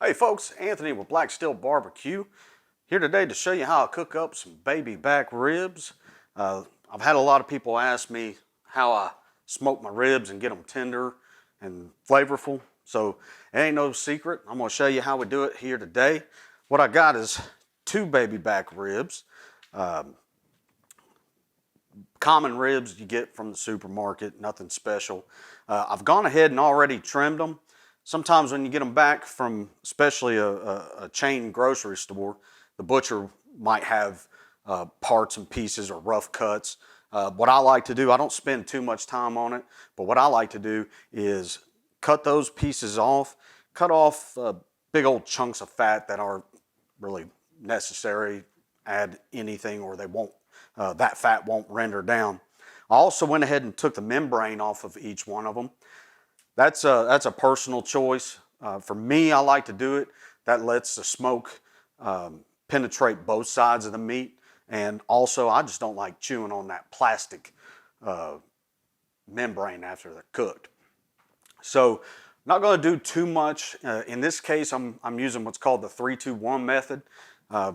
Hey folks, Anthony with Steel BBQ here today to show you how I cook up some baby back ribs. I've had a lot of people ask me how I smoke my ribs and get them tender and flavorful. So it ain't no secret. I'm going to show you how we do it here today. What I got is 2 baby back ribs. Common ribs you get from the supermarket, nothing special. I've gone ahead and already trimmed them. Sometimes when you get them back from especially a chain grocery store, the butcher might have parts and pieces or rough cuts. What I like to do, I don't spend too much time on it, but what I like to do is cut those pieces off, cut off big old chunks of fat that aren't really necessary, add anything or they won't, that fat won't render down. I also went ahead and took the membrane off of each one of them. That's a personal choice. For me, I like to do it. That lets the smoke penetrate both sides of the meat. And also, I just don't like chewing on that plastic membrane after they're cooked. So, not going to do too much. In this case, I'm using what's called the 3-2-1 method.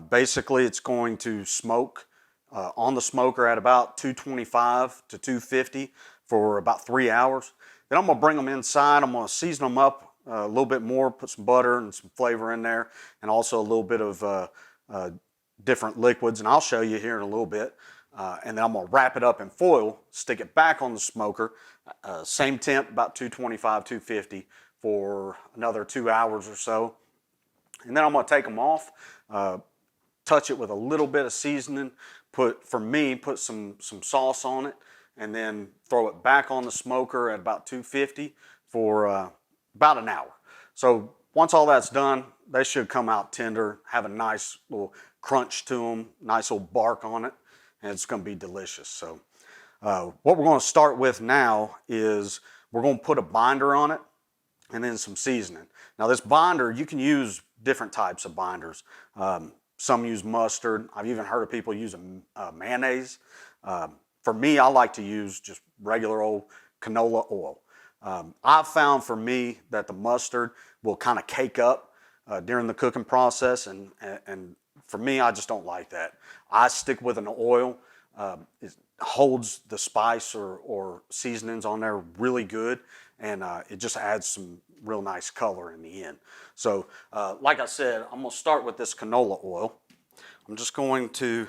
Basically, it's going to smoke on the smoker at about 225 to 250 for about 3 hours. Then I'm going to bring them inside. I'm going to season them up a little bit more, put some butter and some flavor in there, and also a little bit of different liquids, and I'll show you here in a little bit. And then I'm going to wrap it up in foil, stick it back on the smoker, same temp, about 225, 250 for another 2 hours or so. And then I'm going to take them off, touch it with a little bit of seasoning, put some sauce on it, and then throw it back on the smoker at about 250 for about an hour. So once all that's done, they should come out tender, have a nice little crunch to them, nice little bark on it, and it's going to be delicious. So what we're going to start with now is we're going to put a binder on it and then some seasoning. Now this binder, you can use different types of binders. Some use mustard. I've even heard of people using mayonnaise. For me, I like to use just regular old canola oil. I've found for me that the mustard will kind of cake up during the cooking process, and for me, I just don't like that. I stick with an oil. It holds the spice or seasonings on there really good, and it just adds some real nice color in the end. So like I said, I'm going to start with this canola oil. I'm just going to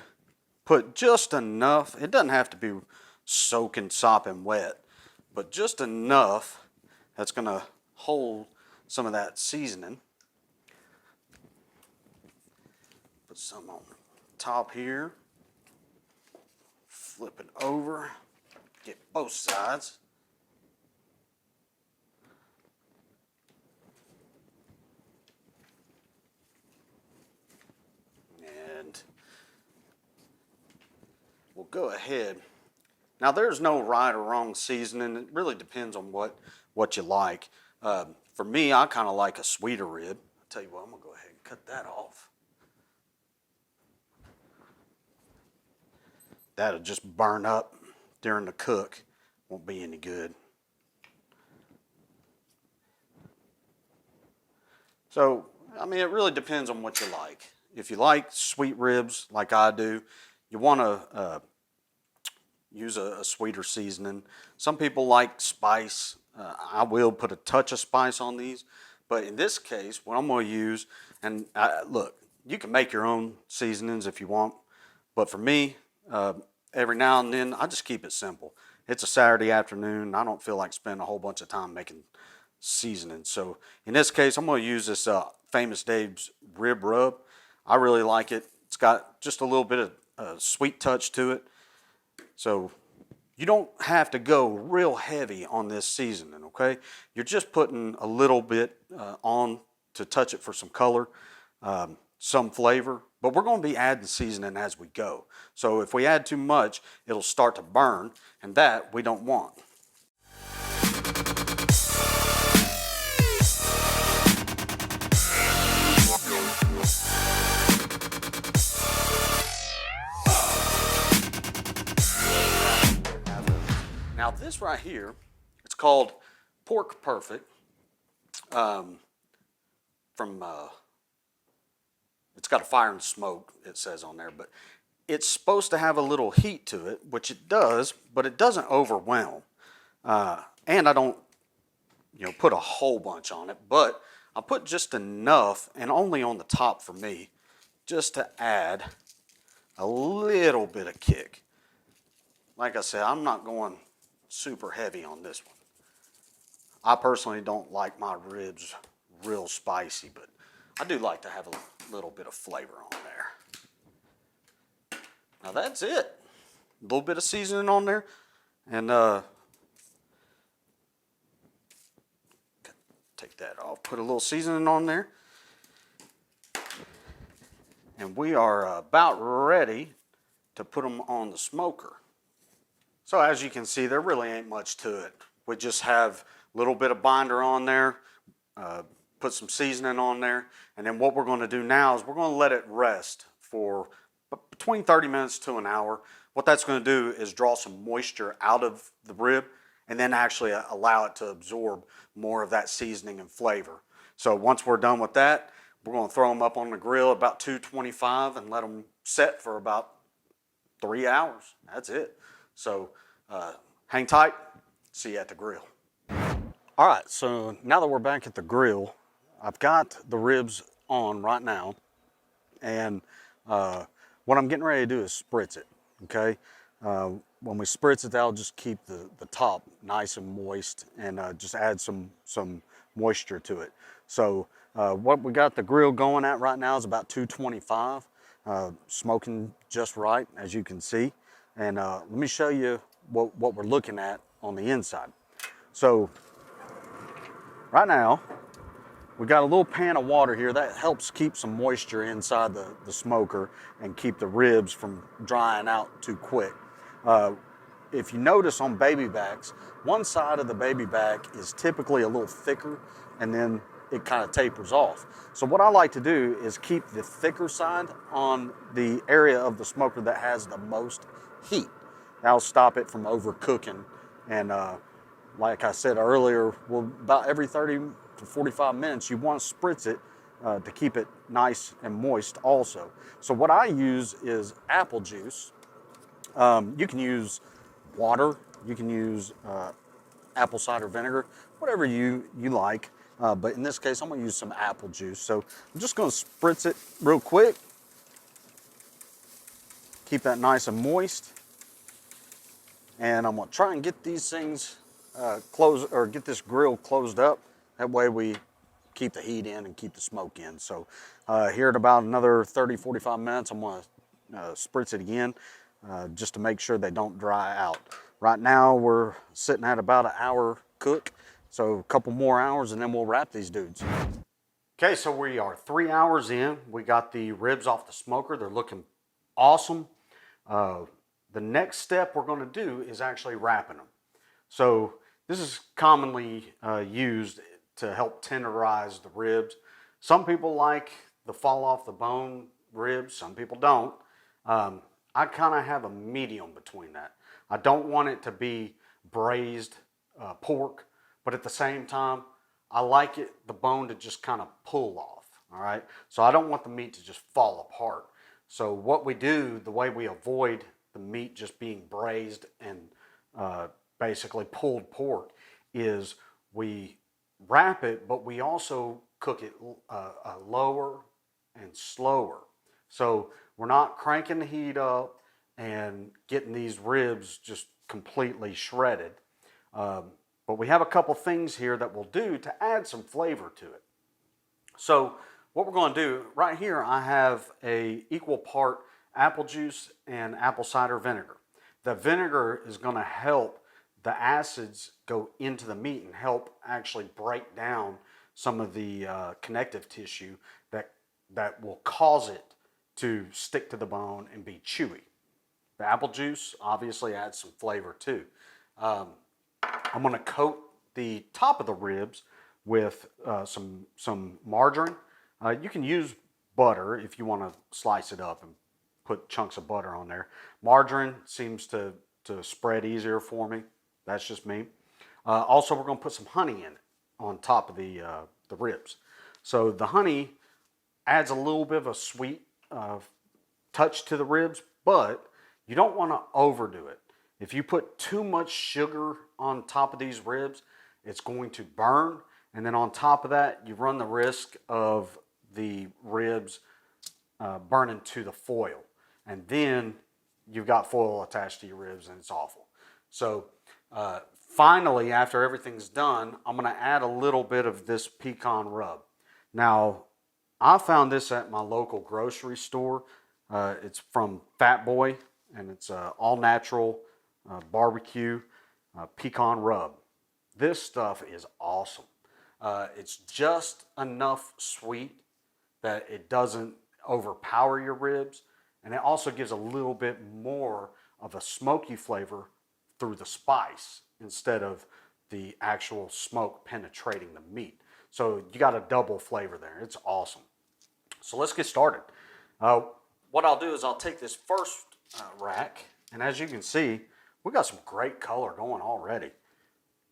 put just enough. It doesn't have to be soaking, sopping wet, but just enough that's going to hold some of that seasoning. Put some on the top here. Flip it over. Get both sides. And we'll go ahead. Now there's no right or wrong seasoning. It really depends on what you like. For me, I kind of like a sweeter rib. I'll tell you what, I'm going to go ahead and cut that off. That'll just burn up during the cook. Won't be any good. So, I mean, it really depends on what you like. If you like sweet ribs like I do, you want to use a sweeter seasoning. Some people like spice. I will put a touch of spice on these. But in this case, what I'm going to use, and look, you can make your own seasonings if you want. But for me, every now and then, I just keep it simple. It's a Saturday afternoon. I don't feel like spending a whole bunch of time making seasoning. So in this case, I'm going to use this Famous Dave's rib rub. I really like it. It's got just a little bit of sweet touch to it. So you don't have to go real heavy on this seasoning, okay? You're just putting a little bit on to touch it for some color, some flavor. But we're going to be adding seasoning as we go. So if we add too much, it'll start to burn, and that we don't want. Now this right here, it's called Pork Perfect. From from, it's got a fire and smoke, it says on there, but it's supposed to have a little heat to it, which it does, but it doesn't overwhelm. And I don't, put a whole bunch on it, but I put just enough, and only on the top for me, just to add a little bit of kick. Like I said, I'm not going super heavy on this one. I personally don't like my ribs real spicy, but I do like to have a little bit of flavor on there. Now that's it. A little bit of seasoning on there, and take that off. Put a little seasoning on there, and we are about ready to put them on the smoker. So as you can see, there really ain't much to it. We just have a little bit of binder on there, put some seasoning on there, and then what we're going to do now is we're going to let it rest for between 30 minutes to an hour. What that's going to do is draw some moisture out of the rib and then actually allow it to absorb more of that seasoning and flavor. So once we're done with that, we're going to throw them up on the grill at about 225 and let them set for about 3 hours. That's it. So hang tight. See you at the grill. All right, so now that we're back at the grill, I've got the ribs on right now, and what I'm getting ready to do is spritz it, okay? When we spritz it, that'll just keep the top nice and moist and just add some moisture to it. So what we got the grill going at right now is about 225, smoking just right, as you can see. And let me show you what we're looking at on the inside. So right now, we got a little pan of water here that helps keep some moisture inside the smoker and keep the ribs from drying out too quick. If you notice on baby backs, one side of the baby back is typically a little thicker and then it kind of tapers off. So what I like to do is keep the thicker side on the area of the smoker that has the most heat. That'll stop it from overcooking. And like I said earlier, well, about every 30 to 45 minutes, you want to spritz it to keep it nice and moist also. So what I use is apple juice. You can use water, you can use apple cider vinegar, whatever you like. But in this case, I'm gonna use some apple juice. So I'm just gonna spritz it real quick. Keep that nice and moist. And I'm gonna try and get these things closed, or get this grill closed up. That way we keep the heat in and keep the smoke in. So here at about another 30, 45 minutes, I'm gonna spritz it again just to make sure they don't dry out. Right now we're sitting at about an hour cook. So a couple more hours and then we'll wrap these dudes. Okay, so we are 3 hours in. We got the ribs off the smoker. They're looking awesome. The next step we're gonna do is actually wrapping them. So this is commonly used to help tenderize the ribs. Some people like the fall off the bone ribs, some people don't. I kind of have a medium between that. I don't want it to be braised pork, but at the same time, I like the bone to just kind of pull off, all right? So I don't want the meat to just fall apart. So what we do, the way we avoid the meat just being braised and basically pulled pork, is we wrap it, but we also cook it lower and slower. So we're not cranking the heat up and getting these ribs just completely shredded. But we have a couple things here that we'll do to add some flavor to it. So what we're going to do, right here I have a equal part apple juice and apple cider vinegar. The vinegar is going to help the acids go into the meat and help actually break down some of the connective tissue that will cause it to stick to the bone and be chewy. The apple juice obviously adds some flavor too. I'm going to coat the top of the ribs with some margarine. You can use butter if you want to slice it up and put chunks of butter on there. Margarine seems to spread easier for me. That's just me. Also, we're going to put some honey in it on top of the ribs. So the honey adds a little bit of a sweet touch to the ribs, but you don't want to overdo it. If you put too much sugar on top of these ribs, it's going to burn. And then on top of that, you run the risk of the ribs burning to the foil. And then you've got foil attached to your ribs and it's awful. So finally, after everything's done, I'm going to add a little bit of this pecan rub. Now, I found this at my local grocery store. It's from Fat Boy, and it's all natural barbecue pecan rub. This stuff is awesome. It's just enough sweet that it doesn't overpower your ribs, and it also gives a little bit more of a smoky flavor through the spice instead of the actual smoke penetrating the meat. So you got a double flavor there. It's awesome. So let's get started. What I'll do is I'll take this first rack, and as you can see, we got some great color going already.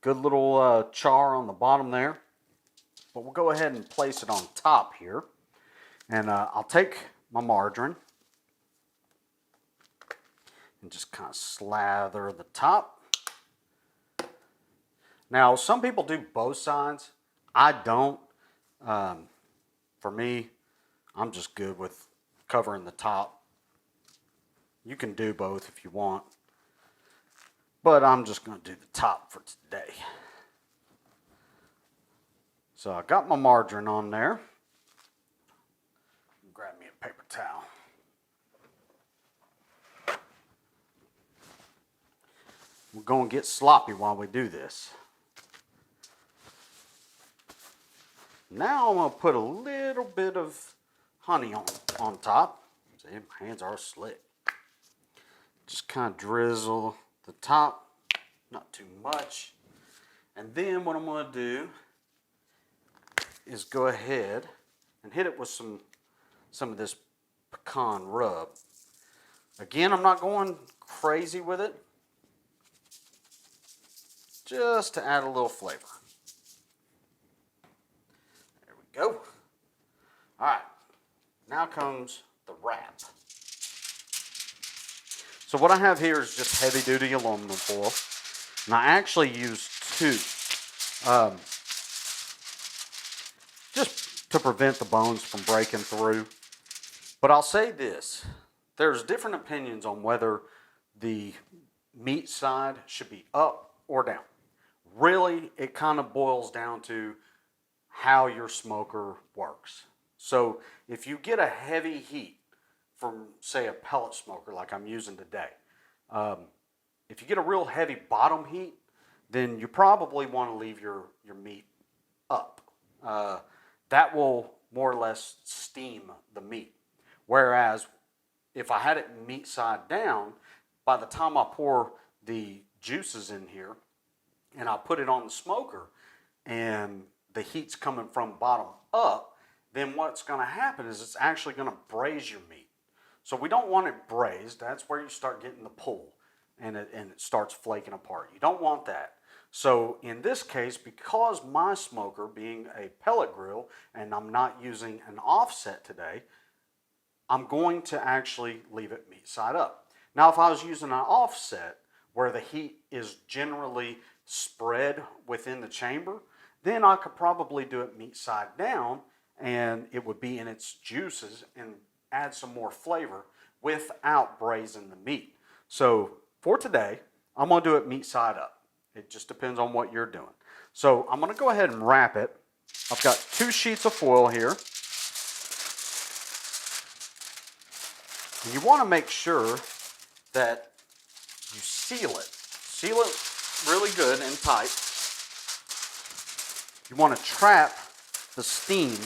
Good little char on the bottom there. But we'll go ahead and place it on top here. And I'll take my margarine and just kind of slather the top. Now, some people do both sides. I don't. For me, I'm just good with covering the top. You can do both if you want, but I'm just going to do the top for today. So I got my margarine on there. Grab me a paper towel. We're going to get sloppy while we do this. Now I'm going to put a little bit of honey on top. See, my hands are slick. Just kind of drizzle the top, not too much. And then what I'm going to do is go ahead and hit it with some of this pecan rub. Again, I'm not going crazy with it, just to add a little flavor. There we go. All right, now comes the wrap. So what I have here is just heavy duty aluminum foil, and I actually use two, just to prevent the bones from breaking through. But I'll say this, there's different opinions on whether the meat side should be up or down. Really, it kind of boils down to how your smoker works. So if you get a heavy heat from, say, a pellet smoker like I'm using today, if you get a real heavy bottom heat, then you probably want to leave your meat up. That will more or less steam the meat. Whereas if I had it meat side down, by the time I pour the juices in here and I put it on the smoker and the heat's coming from bottom up, then what's going to happen is it's actually going to braise your meat. So we don't want it braised. That's where you start getting the pull and it starts flaking apart. You don't want that. So in this case, because my smoker being a pellet grill and I'm not using an offset today, I'm going to actually leave it meat side up. Now, if I was using an offset where the heat is generally spread within the chamber, then I could probably do it meat side down and it would be in its juices and add some more flavor without braising the meat. So for today, I'm going to do it meat side up. It just depends on what you're doing. So I'm going to go ahead and wrap it. I've got 2 sheets of foil here. And you want to make sure that you seal it. Seal it really good and tight. You want to trap the steam.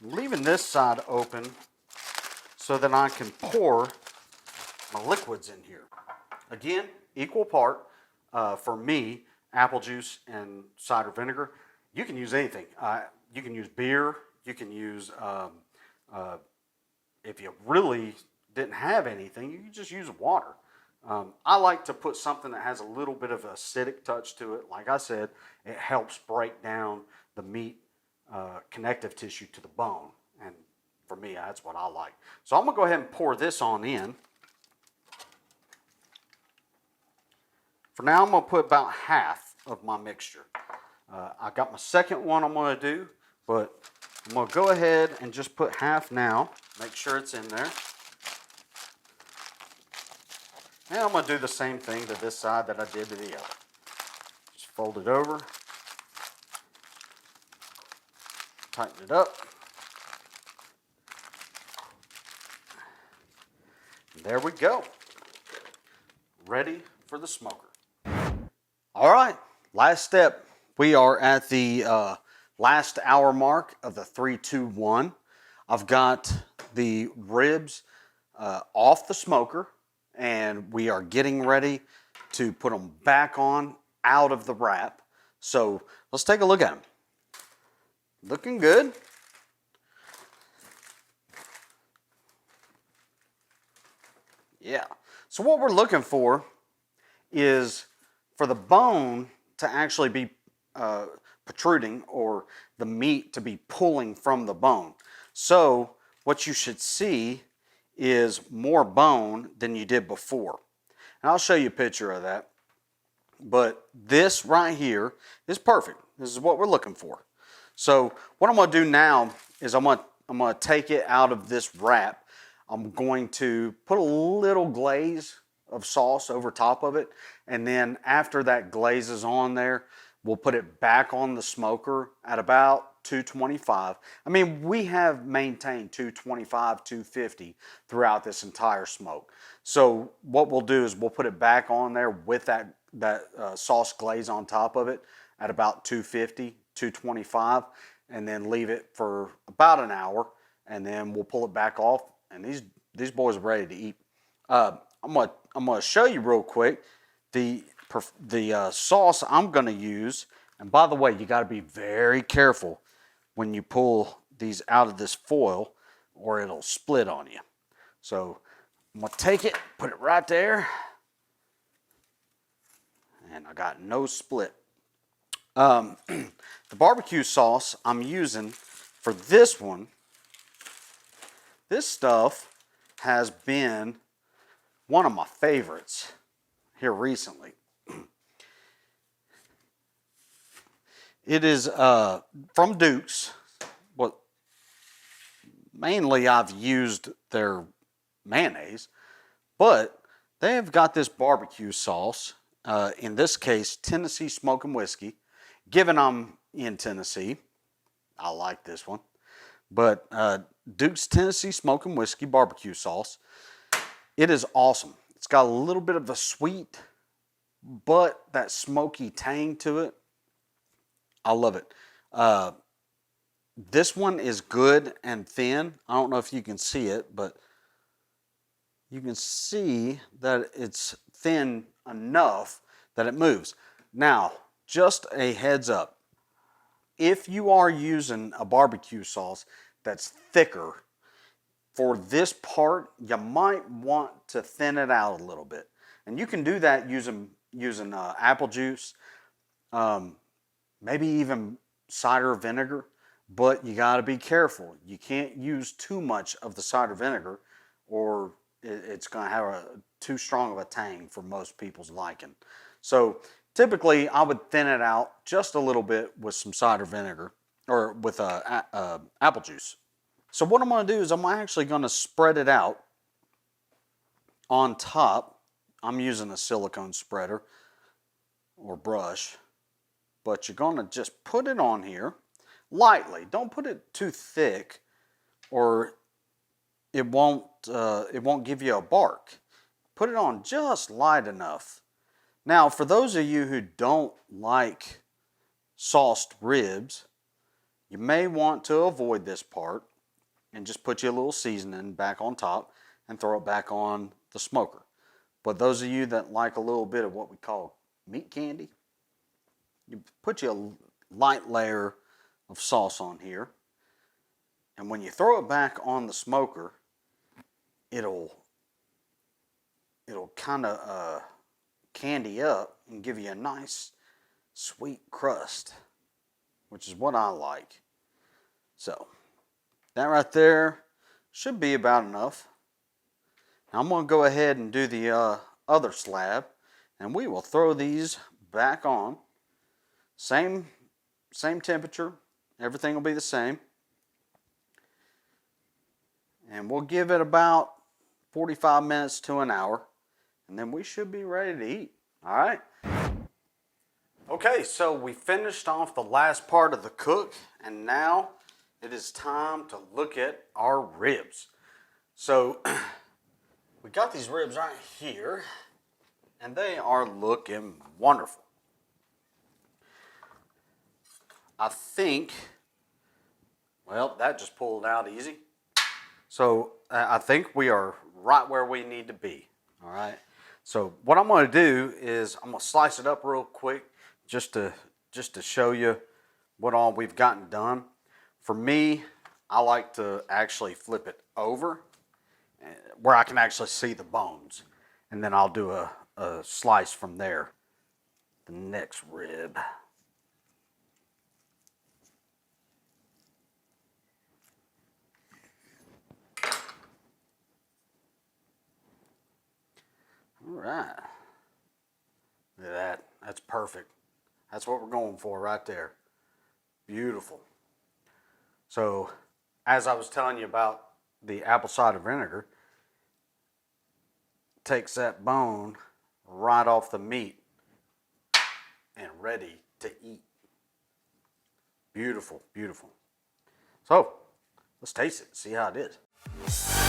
Leaving this side open so that I can pour my liquids in here. Again, equal part for me, apple juice and cider vinegar. You can use anything. You can use beer. You can use, if you really didn't have anything, you can just use water. I like to put something that has a little bit of acidic touch to it. Like I said, it helps break down the meat connective tissue to the bone. And for me, that's what I like. So I'm going to go ahead and pour this on in. For now, I'm going to put about half of my mixture. I got my second one I'm going to do, but I'm going to go ahead and just put half now. Make sure it's in there. And I'm going to do the same thing to this side that I did to the other. Just fold it over. Tighten it up. And there we go. Ready for the smoker. All right, last step. We are at the last hour mark of the 3-2-1. I've got the ribs off the smoker, and we are getting ready to put them back on out of the wrap. So let's take a look at them. Looking good. Yeah. So what we're looking for is for the bone to actually be protruding, or the meat to be pulling from the bone. So what you should see is more bone than you did before. And I'll show you a picture of that. But this right here is perfect. This is what we're looking for. So what I'm going to do now is I'm going to take it out of this wrap. I'm going to put a little glaze of sauce over top of it, and then after that glaze is on there, we'll put it back on the smoker at about 225. I mean, we have maintained 225, 250 throughout this entire smoke. So what we'll do is we'll put it back on there with that sauce glaze on top of it at about 250, 225, and then leave it for about an hour, and then we'll pull it back off, and these boys are ready to eat. I'm gonna show you real quick the sauce I'm gonna use. And by the way, you got to be very careful when you pull these out of this foil, or it'll split on you. So I'm gonna take it, put it right there, and I got no split. The barbecue sauce I'm using for this one, this stuff has been one of my favorites here recently. It is from Duke's. Well, mainly I've used their mayonnaise, but they have got this barbecue sauce. In this case, Tennessee Smoking Whiskey. Given I'm in Tennessee, I like this one. But Duke's Tennessee Smoking Whiskey barbecue sauce. It is awesome. It's got a little bit of a sweet, but that smoky tang to it. I love it. This one is good and thin. I don't know if you can see it, but you can see that it's thin enough that it moves. Now, just a heads up. If you are using a barbecue sauce that's thicker, for this part, you might want to thin it out a little bit. And you can do that using apple juice, maybe even cider vinegar, but you got to be careful. You can't use too much of the cider vinegar, or it's going to have too strong of a tang for most people's liking. So typically, I would thin it out just a little bit with some cider vinegar, or with apple juice. So what I'm going to do is I'm actually going to spread it out on top. I'm using a silicone spreader or brush, but you're going to just put it on here lightly. Don't put it too thick, or it won't give you a bark. Put it on just light enough. Now, for those of you who don't like sauced ribs, you may want to avoid this part and just put you a little seasoning back on top and throw it back on the smoker. But those of you that like a little bit of what we call meat candy, you put you light layer of sauce on here. And when you throw it back on the smoker, it'll kind of candy up and give you a nice sweet crust, which is what I like. So that right there should be about enough. Now I'm going to go ahead and do the other slab, and we will throw these back on. Same temperature, everything will be the same. And we'll give it about 45 minutes to an hour, and then we should be ready to eat. All right? Okay, so we finished off the last part of the cook, and now it is time to look at our ribs. So we got these ribs right here, and they are looking wonderful. I think, well, that just pulled out easy. So I think we are right where we need to be, all right? So what I'm going to do is I'm going to slice it up real quick just to show you what all we've gotten done. For me, I like to actually flip it over where I can actually see the bones, and then I'll do a slice from there. The next rib. All right. Look at that. That's perfect. That's what we're going for right there. Beautiful. So, as I was telling you about the apple cider vinegar, takes that bone right off the meat and ready to eat. Beautiful, beautiful. So, let's taste it, see how it is.